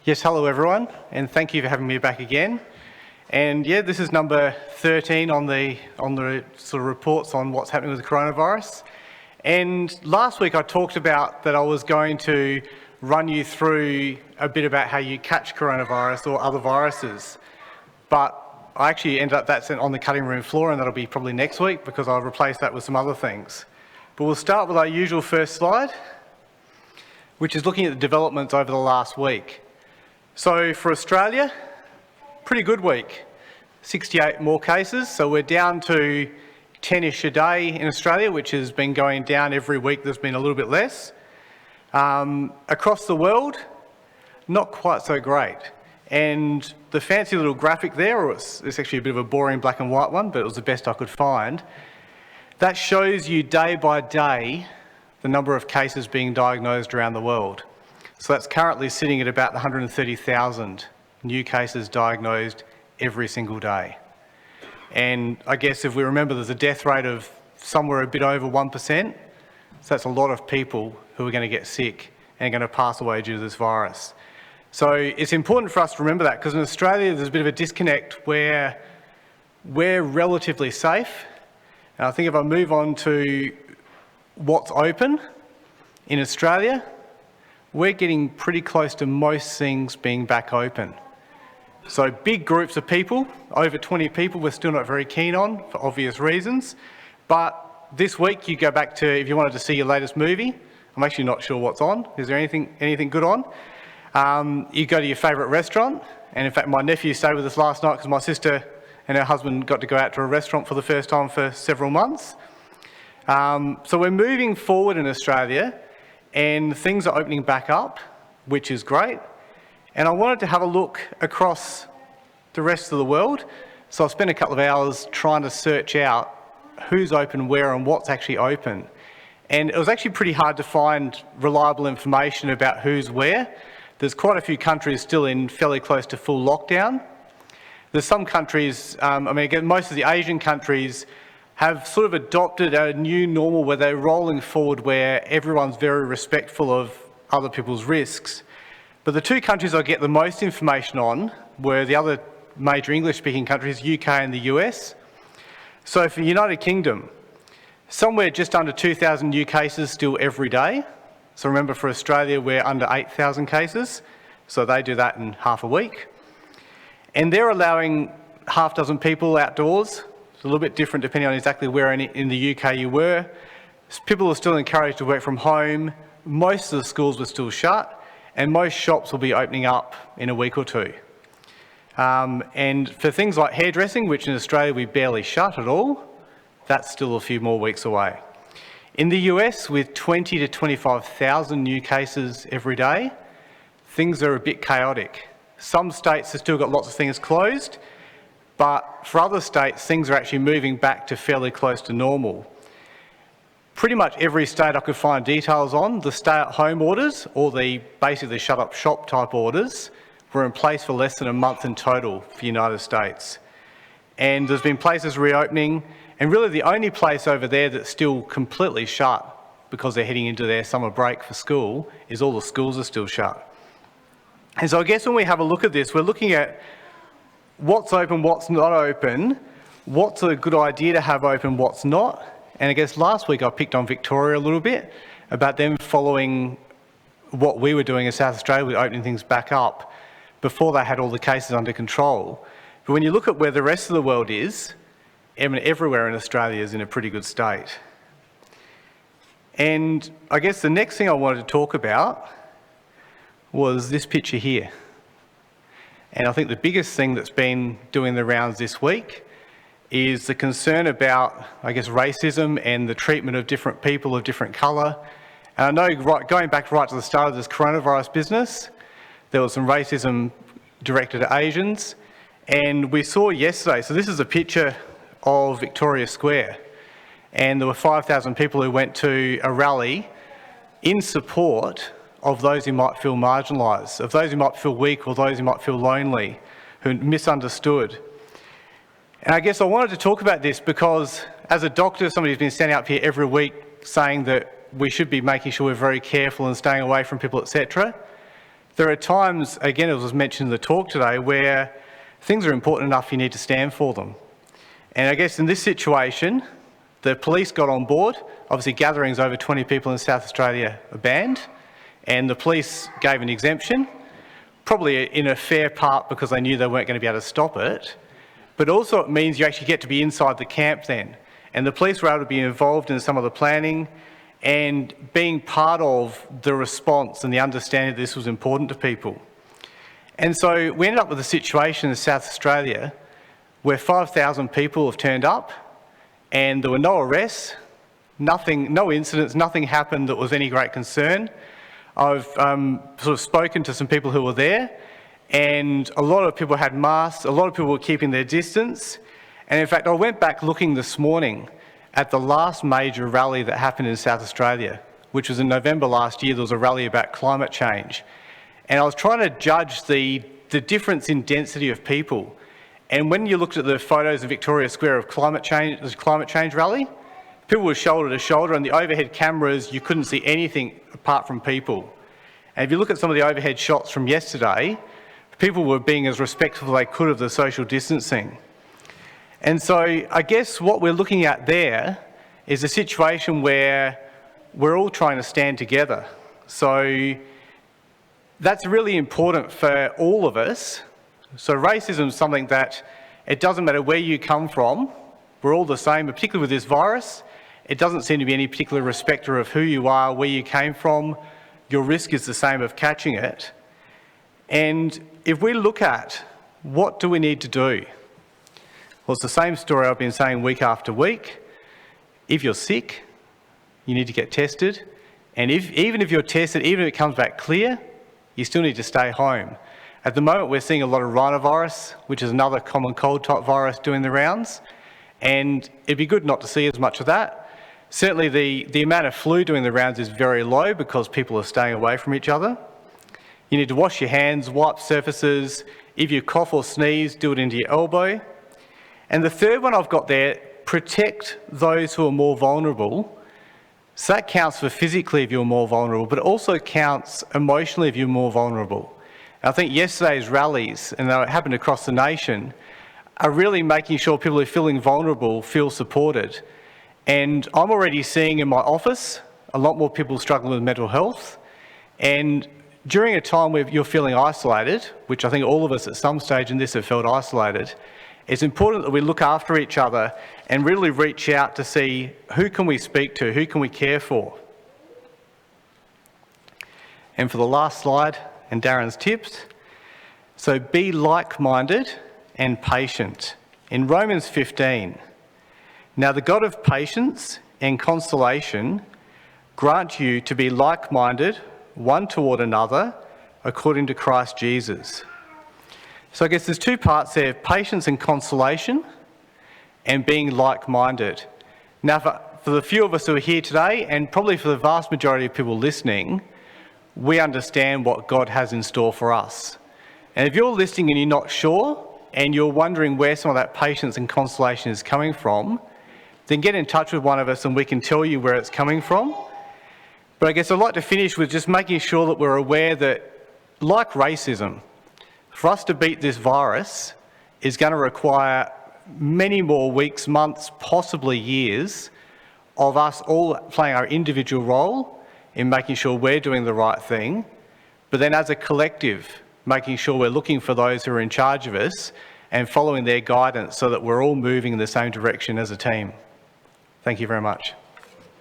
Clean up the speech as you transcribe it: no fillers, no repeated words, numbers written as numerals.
Yes, hello everyone, and thank you for having me back again. And yeah, this is number 13 on the sort of reports on what's happening with the coronavirus. And last week I talked about that I was going to run you through a bit about how you catch coronavirus or other viruses. But I actually ended up that's on the cutting room floor, and that'll be probably next week because I'll replace that with some other things. But we'll start with our usual first slide, which is looking at the developments over the last week. So for Australia, pretty good week. 68 more cases, so we're down to 10-ish a day in Australia, which has been going down every week. There's been a little bit less. Across the world, not quite so great. And the fancy little graphic there, it's actually a bit of a boring black and white one, but it was the best I could find. That shows you day by day the number of cases being diagnosed around the world. So that's currently sitting at about 130,000 new cases diagnosed every single day. And I guess if we remember, there's a death rate of somewhere a bit over 1%. So that's a lot of people who are going to get sick and are going to pass away due to this virus. So it's important for us to remember that, because in Australia there's a bit of a disconnect where we're relatively safe. And I think if I move on to what's open in Australia, we're getting pretty close to most things being back open. So big groups of people, over 20 people, we're still not very keen on for obvious reasons. But this week you go back to, if you wanted to see your latest movie, I'm actually not sure what's on. Is there anything good on? You go to your favourite restaurant, and in fact my nephew stayed with us last night because my sister and her husband got to go out to a restaurant for the first time for several months. So we're moving forward in Australia, and things are opening back up, which is great. And I wanted to have a look across the rest of the world. So I spent a couple of hours trying to search out who's open where and what's actually open. And it was actually pretty hard to find reliable information about who's where. There's quite a few countries still in fairly close to full lockdown. There's some countries, again, most of the Asian countries have sort of adopted a new normal where they're rolling forward, where everyone's very respectful of other people's risks. But the two countries I get the most information on were the other major English-speaking countries, UK and the US. So for the United Kingdom, somewhere just under 2,000 new cases still every day. So remember, for Australia, we're under 8,000 cases. So they do that in half a week. And they're allowing half dozen people outdoors. It's a little bit different depending on exactly where in the UK you were. People are still encouraged to work from home. Most of the schools were still shut, and most shops will be opening up in a week or two. And for things like hairdressing, which in Australia we barely shut at all, that's still a few more weeks away. In the US, with 20 to 25,000 new cases every day, things are a bit chaotic. Some states have still got lots of things closed, but for other states, things are actually moving back to fairly close to normal. Pretty much every state I could find details on, the stay-at-home orders, or the basically shut-up-shop type orders, were in place for less than a month in total for the United States. And there's been places reopening, and really the only place over there that's still completely shut, because they're heading into their summer break for school, is all the schools are still shut. And so I guess when we have a look at this, we're looking at what's open, what's not open, what's a good idea to have open, what's not. And I guess last week I picked on Victoria a little bit about them following what we were doing in South Australia with opening things back up before they had all the cases under control. But when you look at where the rest of the world is, everywhere in Australia is in a pretty good state. And I guess the next thing I wanted to talk about was this picture here. And I think the biggest thing that's been doing the rounds this week is the concern about, I guess, racism and the treatment of different people of different colour. And I know going back right to the start of this coronavirus business, there was some racism directed at Asians. And we saw yesterday, so this is a picture of Victoria Square. And there were 5,000 people who went to a rally in support of those who might feel marginalised, of those who might feel weak or those who might feel lonely, who are misunderstood. And I guess I wanted to talk about this because as a doctor, somebody who's been standing up here every week saying that we should be making sure we're very careful and staying away from people, etc., there are times, again, as was mentioned in the talk today, where things are important enough you need to stand for them. And I guess in this situation, the police got on board. Obviously, gatherings over 20 people in South Australia are banned, and the police gave an exemption, probably in a fair part because they knew they weren't going to be able to stop it. But also it means you actually get to be inside the camp then. And the police were able to be involved in some of the planning and being part of the response and the understanding that this was important to people. And so we ended up with a situation in South Australia where 5,000 people have turned up and there were no arrests, nothing, no incidents, nothing happened that was any great concern. I've sort of spoken to some people who were there, and a lot of people had masks, a lot of people were keeping their distance. And in fact, I went back looking this morning at the last major rally that happened in South Australia, which was in November last year. There was a rally about climate change. And I was trying to judge the difference in density of people. And when you looked at the photos of Victoria Square of climate change rally, people were shoulder to shoulder, and the overhead cameras, you couldn't see anything apart from people. And if you look at some of the overhead shots from yesterday, people were being as respectful as they could of the social distancing. And so I guess what we're looking at there is a situation where we're all trying to stand together. So that's really important for all of us. So racism is something that it doesn't matter where you come from, we're all the same, but particularly with this virus, it doesn't seem to be any particular respecter of who you are, where you came from. Your risk is the same of catching it. And if we look at what do we need to do? Well, it's the same story I've been saying week after week. If you're sick, you need to get tested. And even if you're tested, even if it comes back clear, you still need to stay home. At the moment, we're seeing a lot of rhinovirus, which is another common cold type virus doing the rounds. And it'd be good not to see as much of that. Certainly the amount of flu doing the rounds is very low because people are staying away from each other. You need to wash your hands, wipe surfaces. If you cough or sneeze, do it into your elbow. And the third one I've got there, protect those who are more vulnerable. So that counts for physically if you're more vulnerable, but it also counts emotionally if you're more vulnerable. And I think yesterday's rallies, and they happened across the nation, are really making sure people who are feeling vulnerable feel supported. And I'm already seeing in my office a lot more people struggling with mental health. And during a time where you're feeling isolated, which I think all of us at some stage in this have felt isolated, it's important that we look after each other and really reach out to see who can we speak to, who can we care for. And for the last slide, and Darren's tips, so be like-minded and patient. In Romans 15, now the God of patience and consolation grant you to be like-minded one toward another according to Christ Jesus. So I guess there's two parts there, patience and consolation and being like-minded. Now for the few of us who are here today, and probably for the vast majority of people listening, we understand what God has in store for us. And if you're listening and you're not sure, and you're wondering where some of that patience and consolation is coming from, then get in touch with one of us and we can tell you where it's coming from. But I guess I'd like to finish with just making sure that we're aware that, like racism, for us to beat this virus is going to require many more weeks, months, possibly years of us all playing our individual role in making sure we're doing the right thing, but then as a collective, making sure we're looking for those who are in charge of us and following their guidance so that we're all moving in the same direction as a team. Thank you very much.